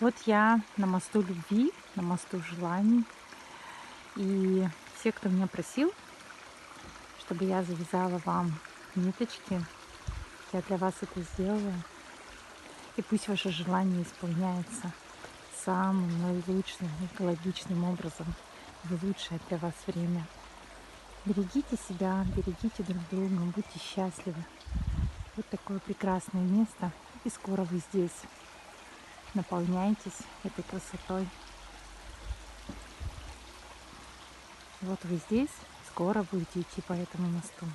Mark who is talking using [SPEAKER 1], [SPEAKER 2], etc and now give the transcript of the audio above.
[SPEAKER 1] Вот я на мосту любви, на мосту желаний. И все, кто меня просил, чтобы я завязала вам ниточки, я для вас это сделала. И пусть ваше желание исполняется самым наилучшим, экологичным образом в лучшее для вас время. Берегите себя, берегите друг друга, будьте счастливы. Вот такое прекрасное место. И скоро вы здесь. Наполняйтесь этой красотой. Вот вы здесь, скоро будете идти по этому мосту.